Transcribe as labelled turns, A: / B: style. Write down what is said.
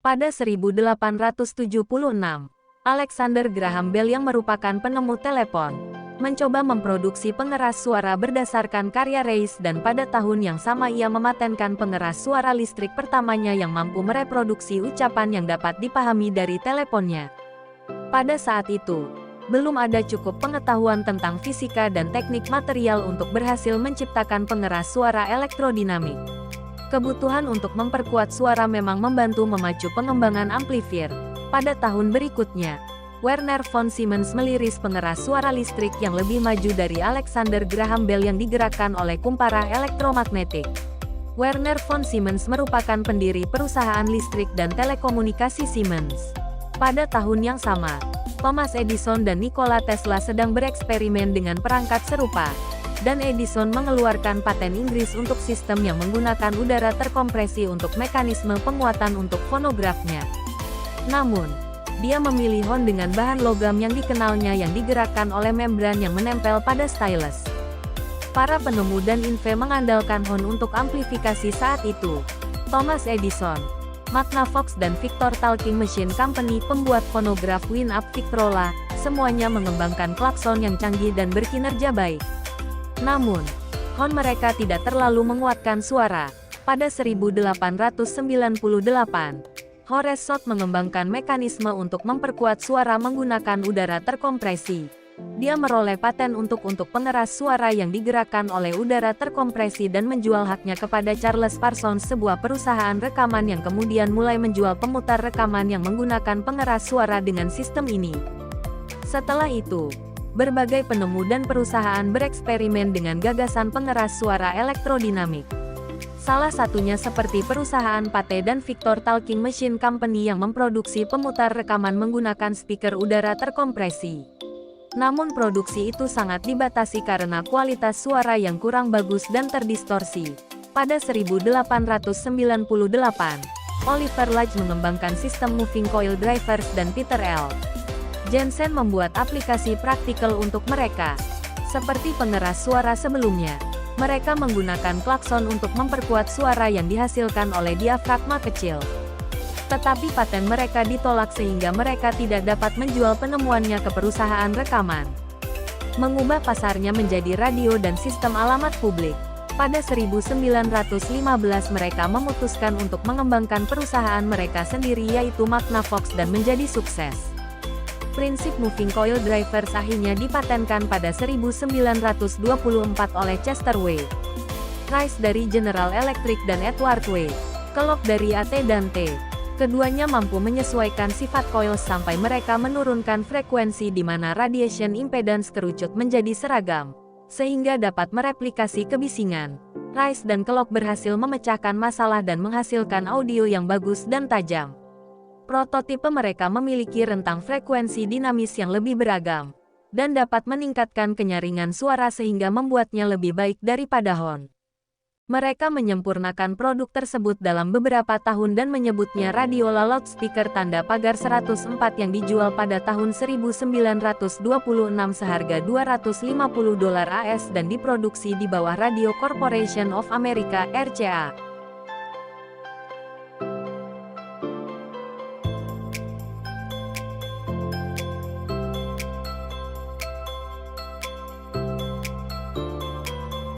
A: Pada 1876, Alexander Graham Bell yang merupakan penemu telepon, mencoba memproduksi pengeras suara berdasarkan karya Reis dan pada tahun yang sama ia mematenkan pengeras suara listrik pertamanya yang mampu mereproduksi ucapan yang dapat dipahami dari teleponnya. Pada saat itu, belum ada cukup pengetahuan tentang fisika dan teknik material untuk berhasil menciptakan pengeras suara elektrodinamik. Kebutuhan untuk memperkuat suara memang membantu memacu pengembangan amplifier. Pada tahun berikutnya, Werner von Siemens meliris pengeras suara listrik yang lebih maju dari Alexander Graham Bell yang digerakkan oleh kumpara elektromagnetik. Werner von Siemens merupakan pendiri perusahaan listrik dan telekomunikasi Siemens. Pada tahun yang sama, Thomas Edison dan Nikola Tesla sedang bereksperimen dengan perangkat serupa, dan Edison mengeluarkan paten Inggris untuk sistem yang menggunakan udara terkompresi untuk mekanisme penguatan untuk fonografnya. Namun, dia memilih horn dengan bahan logam yang dikenalnya yang digerakkan oleh membran yang menempel pada stylus. Para penemu dan inve mengandalkan horn untuk amplifikasi saat itu. Thomas Edison, Magnavox dan Victor Talking Machine Company pembuat fonograf Winamp Victrola, semuanya mengembangkan klakson yang canggih dan berkinerja baik. Namun, horn mereka tidak terlalu menguatkan suara. Pada 1898, Horace Sott mengembangkan mekanisme untuk memperkuat suara menggunakan udara terkompresi. Dia meroleh paten untuk pengeras suara yang digerakkan oleh udara terkompresi dan menjual haknya kepada Charles Parsons, sebuah perusahaan rekaman yang kemudian mulai menjual pemutar rekaman yang menggunakan pengeras suara dengan sistem ini. Setelah itu, berbagai penemu dan perusahaan bereksperimen dengan gagasan pengeras suara elektrodinamik. Salah satunya seperti perusahaan Pathé dan Victor Talking Machine Company yang memproduksi pemutar rekaman menggunakan speaker udara terkompresi. Namun produksi itu sangat dibatasi karena kualitas suara yang kurang bagus dan terdistorsi. Pada 1898, Oliver Lodge mengembangkan sistem moving coil drivers dan Peter L. Jensen membuat aplikasi praktikal untuk mereka. Seperti pengeras suara sebelumnya, mereka menggunakan klakson untuk memperkuat suara yang dihasilkan oleh diafragma kecil. Tetapi paten mereka ditolak sehingga mereka tidak dapat menjual penemuannya ke perusahaan rekaman. Mengubah pasarnya menjadi radio dan sistem alamat publik. Pada 1915 mereka memutuskan untuk mengembangkan perusahaan mereka sendiri yaitu Magnavox dan menjadi sukses. Prinsip moving coil drivers akhirnya dipatenkan pada 1924 oleh Chester W. Rice dari General Electric dan Edward W. Kellogg dari AT&T. Keduanya mampu menyesuaikan sifat coil sampai mereka menurunkan frekuensi di mana radiation impedance kerucut menjadi seragam, sehingga dapat mereplikasi kebisingan. Rice dan Kellogg berhasil memecahkan masalah dan menghasilkan audio yang bagus dan tajam. Prototipe mereka memiliki rentang frekuensi dinamis yang lebih beragam, dan dapat meningkatkan kenyaringan suara sehingga membuatnya lebih baik daripada horn. Mereka menyempurnakan produk tersebut dalam beberapa tahun dan menyebutnya radiola loudspeaker tanda pagar 104 yang dijual pada tahun 1926 seharga $250 AS dan diproduksi di bawah Radio Corporation of America (RCA).